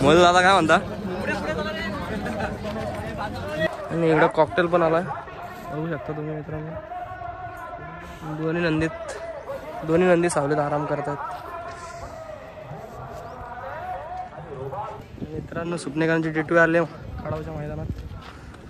मोल दादा काय म्हणता? आणि इकडं कॉकटेल पण आलाय, बघू शकता तुम्ही मित्रांनो. दोन्ही नंदी सावलीत आराम करतात. मित्रांनो सुपनेकरांची टिटवी आले कडावच्या मैदानात.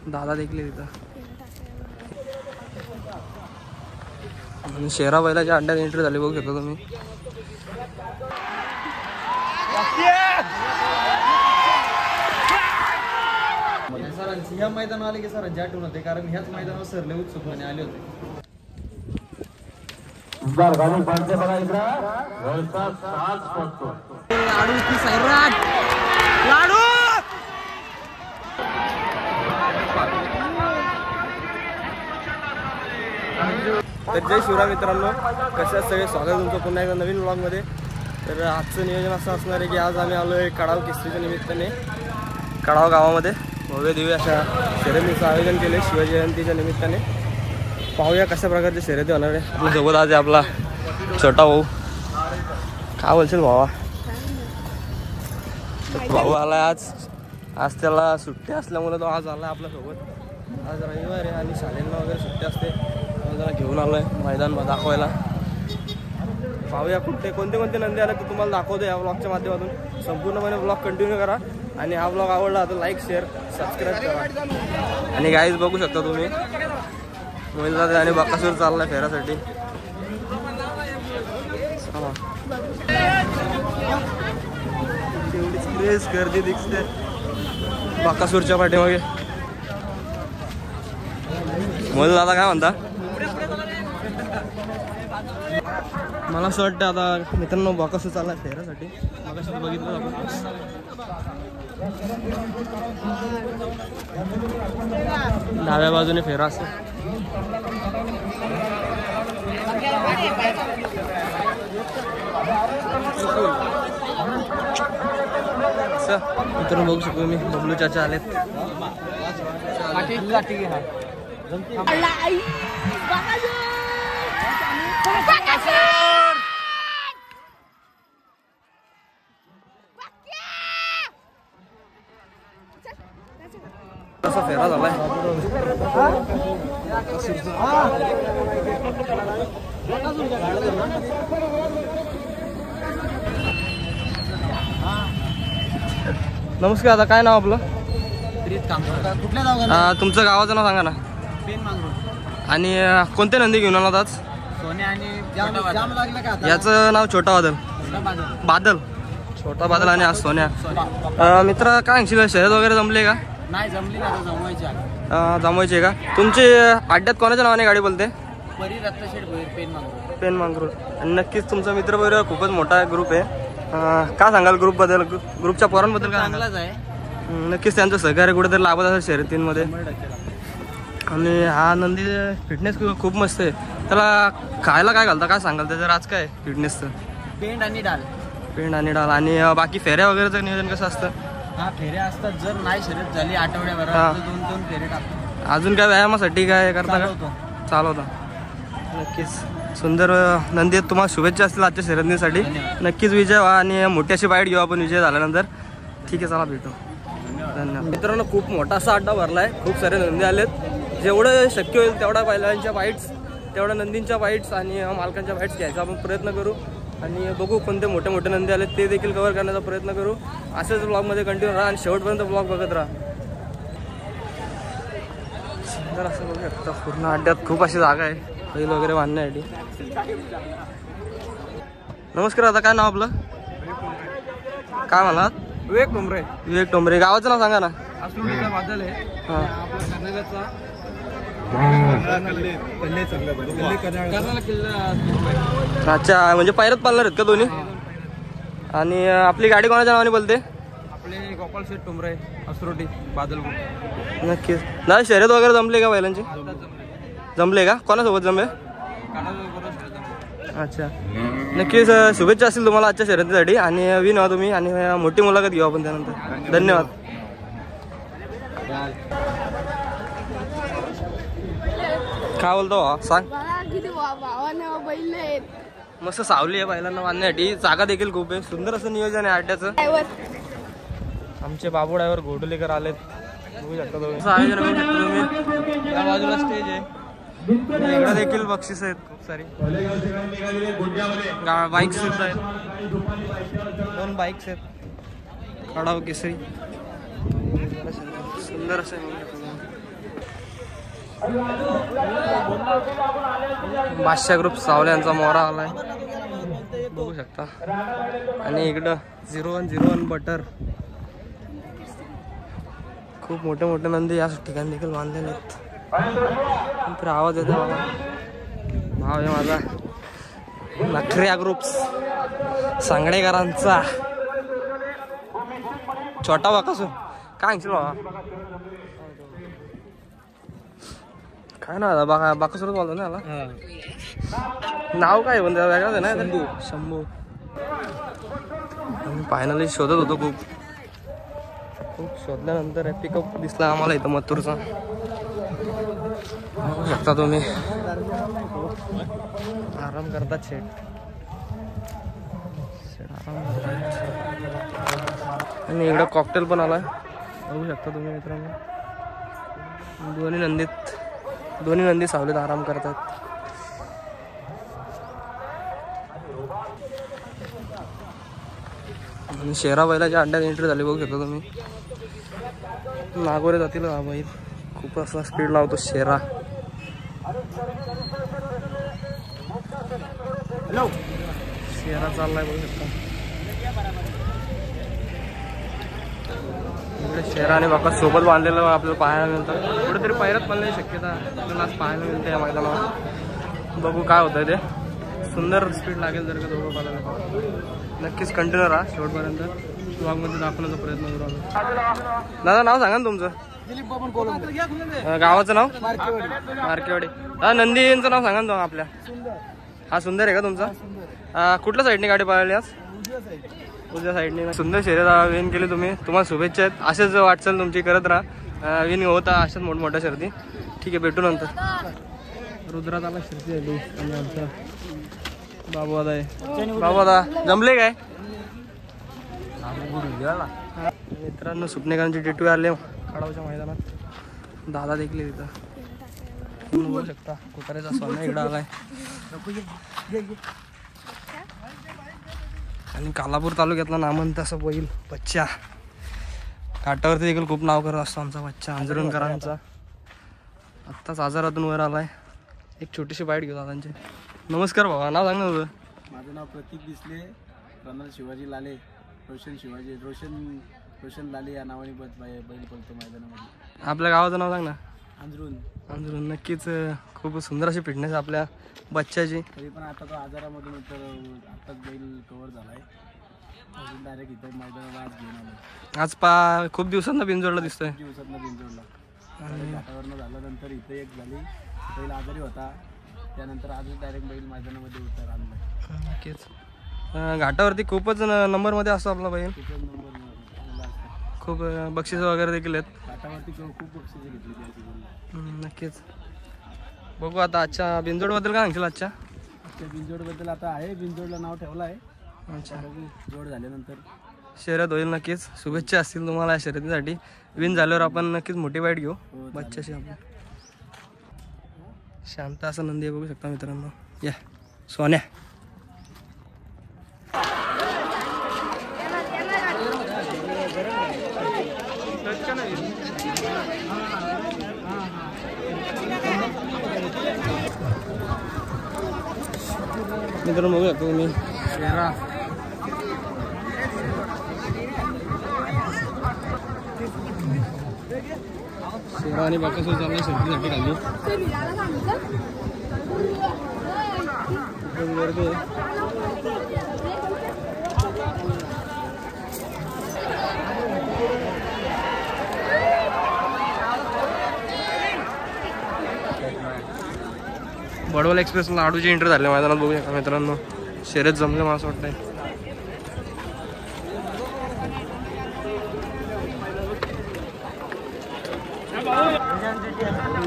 दादा देखले तिथं. शेरा बैलाच्या अड्ड्यात एंट्री झाली, बघू शकता तुम्ही. ह्या मैदान आले की सर आठवण होते, कारण ह्याच मैदानावर सरले उत्सुकपणे आले होते. लाडू की सैराट लाडू. तर जय शिवराय मित्रांनो, कशा सगळे स्वागत तुमचं पुन्हा एकदा नवीन व्लॉगमध्ये. तर आजचं नियोजन असं असणार आहे की आज आम्ही आलो आहे कडाव केसरीच्या निमित्ताने. कडाव गावामध्ये भव्य दिव्य अशा शर्यतीचं आयोजन केले शिवाजी जयंतीच्या निमित्ताने. पाहूया कशा प्रकारचे शर्यती होणार आहे. आपल्यासोबत आज आहे आपला छोटा भाऊ. काय बोलशील भावा? भाऊ आला आज त्याला सुट्टी असल्यामुळे तो आज आला आपल्यासोबत. आज रविवार आहे आणि शाळेंना वगैरे सुट्टी असते, त्याला घेऊन आलो आहे मैदान दाखवायला. पाहूया कोणते नंदी आले तर तुम्हाला दाखवतो या ब्लॉगच्या माध्यमातून. संपूर्णपणे ब्लॉग कंटिन्यू करा आणि हा ब्लॉग आवडला तर लाईक शेअर सबस्क्राईब करा. आणि गाईज बघू शकता तुम्ही मोहिल दादा आणि बकासूर चाललाय फेऱ्यासाठी. तेवढीच क्रेज गर्दी दिसते बकासूरच्या पाठीमागे. मोहिल दादा काय म्हणता? मला असं वाटतं आता मित्रांनो बकासूर चाललाय फेऱ्यासाठी. बकासूर बघितलं आपण डाव्या बाजूने फेरा असतो. मित्रांनो बघू शकतो मी बबलू चाचा आलेत. कसा फेरा झालाय नमस्कार. आता काय नाव आपलं? कुठल्या गावाला? तुमचं गावाचं नाव सांगा ना. आणि कोणते नंदी घेऊन आलात आज? सोन्या आणि याचं नाव छोटा बादल. छोटा बादल आणि आज सोन्या. मित्र काय सांगशील, शर्यत वगैरे जमले का? नाही जमली ना, जमवायची का? तुमची अड्ड्यात कोणाच्या नावाने गाडी बोलते? पेन मांगरूळ. आणि नक्कीच तुमचा मित्र बरोबर खूपच मोठा ग्रुप आहे. काय सांगाल ग्रुप बद्दल, ग्रुपच्या पोरांबद्दल? काय चांगलाच आहे. नक्कीच त्यांचं सहकार्य कुठेतरी लाभत असेल शर्यतींमध्ये. आणि हा नंदी फिटनेस खूप मस्त आहे. त्याला खायला काय घालता, काय सांगाल त्याच्यावर आज काय फिटनेसचं? पेंड आणि डाल. आणि बाकी फेऱ्या वगैरेचं नियोजन कसं असतं? हा फेऱ्या असतात. जर नाही शर्यत झाली आठवड्याभरात 2-2 फेरे टाकतो. अजून काय व्यायामासाठी काय करता का? चालवता. नक्कीच सुंदर नंदी आहेत. तुम्हाला शुभेच्छा असतील आजच्या शर्यतीसाठी. नक्कीच विजय व्हा आणि मोठी अशी बाईट घेऊ आपण विजय झाल्यानंतर. ठीक आहे, चला भेटू. धन्यवाद. मित्रांनो खूप मोठा असा अड्डा भरला आहे. खूप सारे नंदी आलेत. जेवढं शक्य होईल तेवढ्या बैलांच्या बाईट्स, तेवढ्या नंदींच्या बाईट्स आणि मालकांच्या बाईट्स घ्यायचा आपण प्रयत्न करू. आणि बघू कोणते मोठे नंदी आलेत ते देखील कव्हर करण्याचा प्रयत्न करू. असेच ब्लॉगमध्ये कंटिन्यू राहा आणि शेवटपर्यंत ब्लॉग बघत राहा. सुंदर असं बघू शकता पूर्ण अड्ड्यात खूप अशी जागा आहे बैल वगैरे बांधण्यासाठी. नमस्कार. आता काय नाव आपलं? काय म्हणालात? विवेक टोंबरे. गावाचं नाव सांगा ना. बादल आहे. अच्छा, म्हणजे पायरत पालणार आहेत का दोन्ही? आणि आपली गाडी कोणाच्या नावाने बोलते? आपले गोपाल शेठ टोंबरे असरोटी बादल. नक्कीच. दादा शर्यत वगैरे जमले का बैलांची? जमले का? कोणासोबत जमले? अच्छा, नक्कीच शुभेच्छा असतील तुम्हाला आजच्या शर्यतीसाठी. आणि विन व्हा तुम्ही आणि मोठी मुलाखत घेऊ आपण त्यानंतर. धन्यवाद. काय बोलतो सांग. मस्त सावली आहे बैलांना बांधण्यासाठी. जागा देखील खूप आहे. सुंदर असं नियोजन आहे अड्ड्याचं. आमचे बाबू ड्रायव्हर घोटुलेकर आलेत, बघू शकता तुम्ही. असं आयोजन बघू शकता तुम्ही. या बाजूला स्टेज आहे, इकडे देखील बक्षीस आहेत खूप सारी. बाईक्स सुद्धा आहेत, 2 बाईक्स आहेत. काढाव केसरी सुंदर असं बादशाह ग्रुप सावल्यांचा मोहरा आलाय, बघू शकता. आणि इकडं 0101 बटर. खूप मोठे मोठे नंदी या ठिकाणी देखील बांधलेले आहेत. तर आवाज येतो मला, भाव आहे माझा नखऱ्या ग्रुप्स सांगडेकरांचा छोटा बाकासून. काय सांगशील बाबा, काय ना बाकासूरच बोलतो ना याला. नाव काय म्हणते वेगळंच आहे ना, शंभू. आम्ही फायनली शोधत होतो, खूप शोधल्यानंतर पिकअप दिसला आम्हाला इथं मथुरचा, बघू शकता तुम्ही. आराम करतात शेट आराम करतात. आणि इकडं कॉकटेल पण आलाय, बघू शकता तुम्ही मित्रांनो. दोन्ही नंदी सावलीत आराम करतात. आणि शेरा बैलाच्या अड्ड्यात एंट्री झाली, बघू शकता तुम्ही. नागोरे जातील हा बैल, खूप असा स्पीड लावतो शेरा. शेरा चाललाय, बघू शकता. इकडे शेरा आणि बाका सोबत बांधलेलं आपल्याला पाहायला मिळतं. कुठेतरी पायऱ्यात बांधण्याची शक्यता आपल्याला आज पाहायला मिळते या मैदानावर. बघू काय होतंय ते. सुंदर स्पीड लागेल जर का दोघं पाहायला. नक्कीच कंटिन्यू राहा शेवटपर्यंत, ब्लॉगमध्ये दाखवण्याचा प्रयत्न करू आम्ही. दादा नाव सांगा ना तुमचं. गावाचं नाव मार्केवाडी. हा नंदीचं नाव सांगा ना आपल्या. हा सुंदर आहे का तुमचा. कुठल्या साईडने गाडी पळाली आज. उजव्या साईडने. सुंदर शर्यत विन केली तुम्ही, तुम्हाला शुभेच्छा आहेत. असेच वाटचाल तुमची करत राहा, विन होता अशाच मोठमोठ्या शर्यती. ठीक आहे, भेटू नंतर. रुद्रात आला शर्यती झाली आणि आमचा बाबू दादा आहे. बाबू दादा जमले काय मित्रांनो. सुपनेकरांची टिटवी आले खडावच्या मैदानात, दादा देखील तिथं बघू शकता. कुठारेचा सोना इकडं आलाय. आणि कालापूर तालुक्यातला नामवंत असं बैल बच्चा, काटावरती देखील खूप नाव करत असतो आमचा बच्चा अंजरणकरांचा. आत्ताच आजारातून वर आलाय. एक छोटीशी बाईट घेऊ दादांची. नमस्कार बाबा, नाव सांग ना तुझं. माझं नाव प्रतीक दिसले, प्रणाल शिवाजी लाले, रोशन लाले या नावाने बैल पळतो मैदानामध्ये. आपल्या गावाचं नाव सांग ना. अंजरून. नक्कीच खूप सुंदर अशी फिटनेस आपल्या बच्च्याची. तरी पण आता तो आजारामधून तर आत्ताच बैल कव्हर झालाय. अजून डायरेक्ट इथं मैदानाला आज घेऊन आलो. आज खूप दिवसांना बिनजोडला दिसतोय. दिवसातनं बिनजोडला वातावरण झाल्यानंतर इथं एक झाली. बैल आजारी होता, त्यानंतर आजच डायरेक्ट बैल मैदानामध्ये उतर आणला. नक्कीच घाटावरती खूपच नंबरमध्ये असतो आपला बैल. खूप बक्षीस वगैरे देखील आहेत घाटावरती. खूप बक्षीस घेतली. नक्कीच. बघू आता आजच्या बिनजोडबद्दल काय सांगशील. आजच्या बिनजोडबद्दल आता आहे, बिनजोडला नाव ठेवलं आहे. अच्छा, बघू जोड झाल्यानंतर शर्यत होईल. नक्कीच शुभेच्छा असतील तुम्हाला या शर्यतीसाठी. विन झाल्यावर आपण नक्कीच मोठी बाईट घेऊ बच्च्याशी. आपण शांत असं नंदी बघू शकता मित्रांनो. या सोन्या. मित्रांनो बघू शकतो तुम्ही शेरा. शेरा आणि बाकासूर चालला शर्यतीसाठी खाली. बडवल एक्सप्रेस लाडूची एंट्री झाली मैदानात, बघू शकता मित्रांनो. शर्यत जमले मला असं वाटतंय.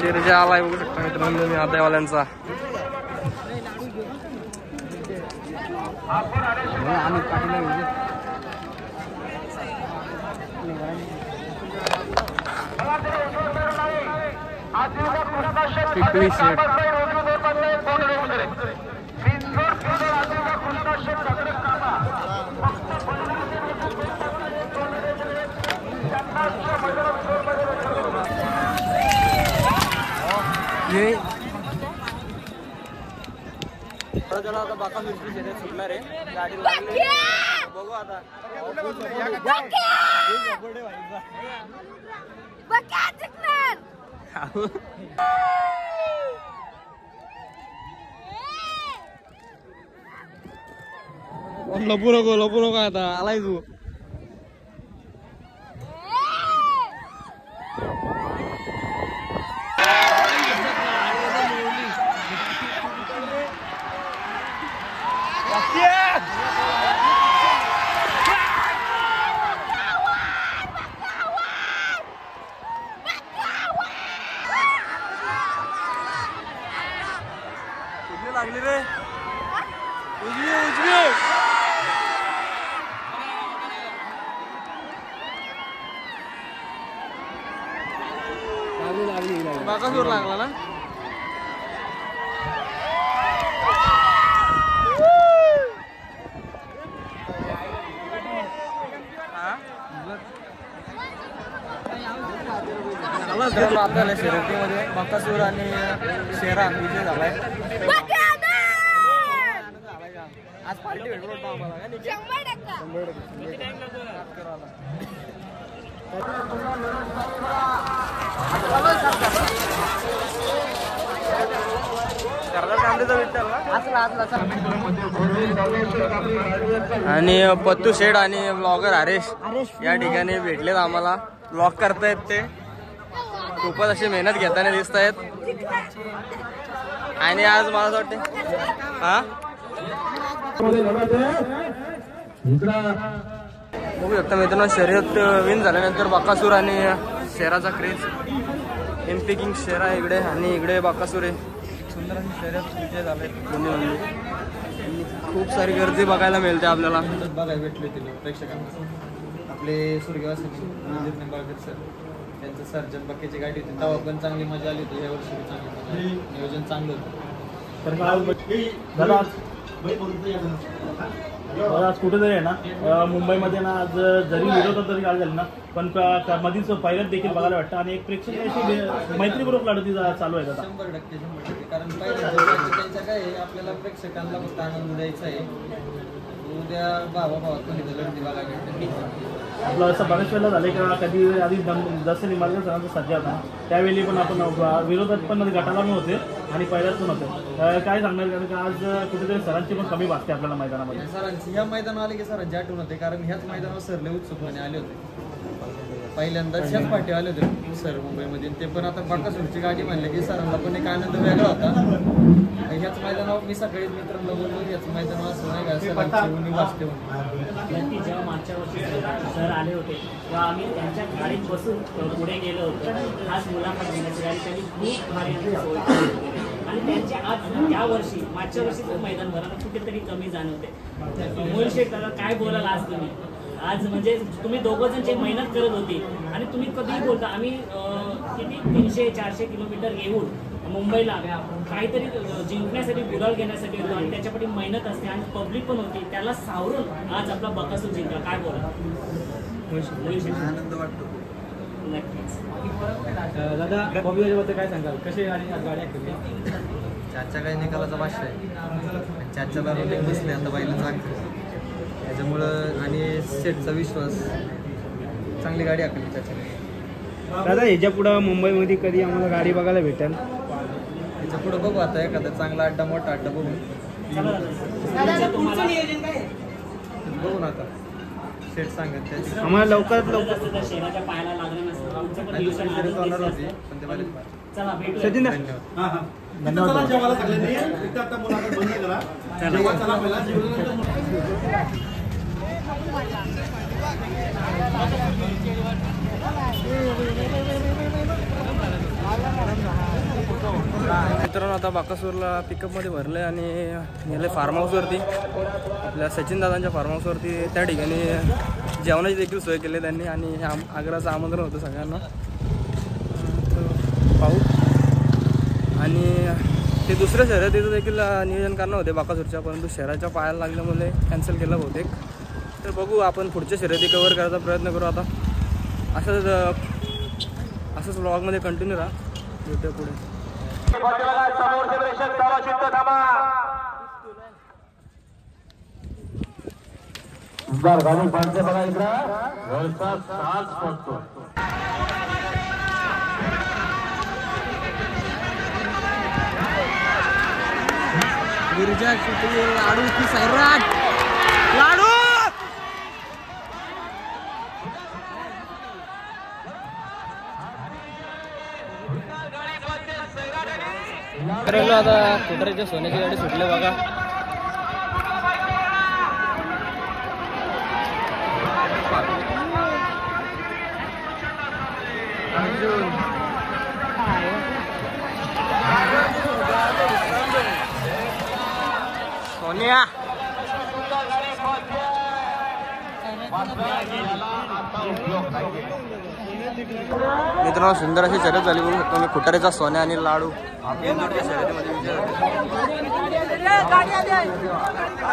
डिरजा आलाय बघू शकता मित्रांनो मी आदायवाल्यांचा. पिकवी शेट. आता बाका शर्यत सुटणार आहे. गाडी लागली बघू आता. लपू नको आता आलाय तू. लागली रे उजवी. बाकासूर लागला ना. आपल्याला शर्यतीमध्ये बाकासूर आणि शेरा विजय झालाय. आज पार्टी भेटलो आम्हाला. आणि पत्तू शेड आणि ब्लॉगर हरेश या ठिकाणी भेटलेत आम्हाला. ब्लॉग करतायत ते. खूपच अशी मेहनत घेताना दिसत आहेत. आणि आज मला असं वाटते बघू शकता मित्रांनो, शर्यत विन झाल्यानंतर बाकासूर आणि शेराचा क्रेज. एमपी किंग शेरा इकडे आणि इकडे बाकासूर आहे. सुंदर अशी शर्यत विजय झाले. खूप सारी गर्दी बघायला मिळते आपल्याला. बघायला भेटले तिला प्रेक्षकांना. आपले स्वर्गवासी निंबाळकर सर, त्यांचं सर्जन बक्केची गाडी होती तेव्हा पण चांगली मजा आली होती. यावर्षी चांगली नियोजन चांगलं होतं. आज कुठेतरी आहे ना मुंबईमध्ये ना आज जरी विरोधात जरी गाडी झाली ना पण मधीच पहिल्याच देखील बघायला वाटतं. आणि एक प्रेक्षकांशी मैत्रीपूर्वक लढती चालू आहे आता. 100% कारण त्यांच्या काय आपल्याला प्रेक्षकांना फक्त आनंद द्यायचा आहे. उद्या भावाभावात कोणी लढती बघायला आपलं असं बऱ्याच वेळेला झालं का कधी आधी जसं निंबाळकर सरांचा सज्जा होता त्यावेळी पण आपण विरोधात पण गटाला पण होते आणि पहिल्याच पण होते. काय सांगणार कारण का आज कुठेतरी सरांची पण कमी भासते आपल्याला मैदानामध्ये. सरांची ह्या मैदानावर आले की सरांची आठवण होते कारण ह्याच मैदानावर सर लय उत्सुकपणे आले होते. पहिल्यांदा ह्याच पाठी आले होते सर मुंबईमध्ये. ते पण आता बाकासूरची गाडी म्हणले की सरांना पण एक आनंद वेगळा होता. ह्याच मैदानावर मी सकाळी मित्रांना बोललो ह्याच मैदानावर असं नाही का सरांची वाचते नक्की जेव्हा मागच्या वर्षी सर आले होते तेव्हा आम्ही त्यांच्या गाडीत बसून पुढे गेलो होतो आज मुलाखत घेण्याची. आणि त्यांनी खूप भारी सोय केली आणि त्यांचे आज या वर्षी मागच्या वर्षी खूप मैदान भरायला कुठेतरी कमी जाणवते. मोहिल शेठ दादा काय बोलाल आज तुम्ही? आज म्हणजे तुम्ही दोघं जण जे मेहनत करत होती आणि तुम्ही कधीही बोलता आम्ही किती 300-400 किलोमीटर येऊन मुंबईला काहीतरी जिंकण्यासाठी गुलाल घेण्यासाठी होतो आणि त्याच्यासाठी मेहनत असते आणि पब्लिक पण होती. त्याला सावरून आज आपला बकासूर जिंकला. काय बोला? आनंद वाटतो नक्कीच. दादा बद्दल काय सांगाल? कशी गाड्या केली? चाचा काही निकालाचा भाषा आहे. चाचाला रोलिंग बसले आता बाईला चांगलं त्याच्यामुळं आणि सेटचा विश्वास चांगली गाडी आखली त्याच्याकडे. दादा ह्याच्या पुढं मुंबईमध्ये कधी आम्हाला गाडी बघायला भेटेल? ह्याच्या पुढं बघू आता एखादा चांगला अड्डा मोठा अड्डा बघू. बघू ना आता सेट सांगत त्याची आम्हाला लवकरात लवकर शेराच्या पायाला लागलं नसतं होणार होती पण ते मला चला भेटू. सचिन मित्रांनो आता बाकासूरला पिकअपमध्ये भरलं आहे आणि गेले फार्म हाऊसवरती आपल्या सचिन दादांच्या फार्म हाऊसवरती. त्या ठिकाणी जेवणाची देखील सोय केली त्यांनी आणि आग्राचं आमंत्रण होतं सगळ्यांना. तर पाहू आणि ते दुसऱ्या शर्यतीचं देखील नियोजन करणार होते बाकासूरच्या, परंतु शहराच्या पायाला लागल्यामुळे कॅन्सल केलं बहुतेक. तर बघू आपण पुढच्या शर्यती कव्हर करायचा प्रयत्न करू आता. असंच व्लॉगमध्ये कंटिन्यू राहा. भेटूया पुढे. गिरिजा लाडू की सैराट लाडू आता कुटरीच्या सोन्याची गाडी सुटली बघा. सोनिया मित्रांनो सुंदर अशी शर्यत झाली बोलू शकतो मी. खुटारीचा सोन्या आणि लाडू इंदूरच्या शर्यतीमध्ये विजय झाला.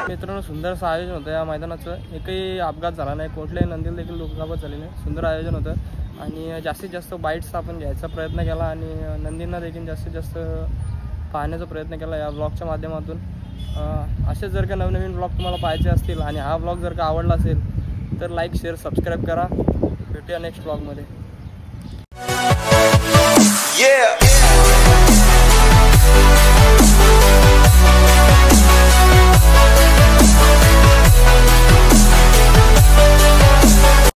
मित्रांनो सुंदर असं आयोजन होतं या मैदानाचं. एकही अपघात झाला नाही, कुठल्याही नंदीला देखील दुखापत झाली नाही. सुंदर आयोजन होतं आणि जास्तीत जास्त बाईट्स आपण घ्यायचा प्रयत्न केला आणि नंदींना देखील जास्तीत जास्त पाहण्याचा प्रयत्न केला या ब्लॉगच्या माध्यमातून. असेच जर का नवनवीन ब्लॉग तुम्हाला पाहायचे असतील आणि हा ब्लॉग जर का आवडला असेल तर लाईक शेअर सबस्क्राईब करा. भेटूया नेक्स्ट ब्लॉगमध्ये. Yeah.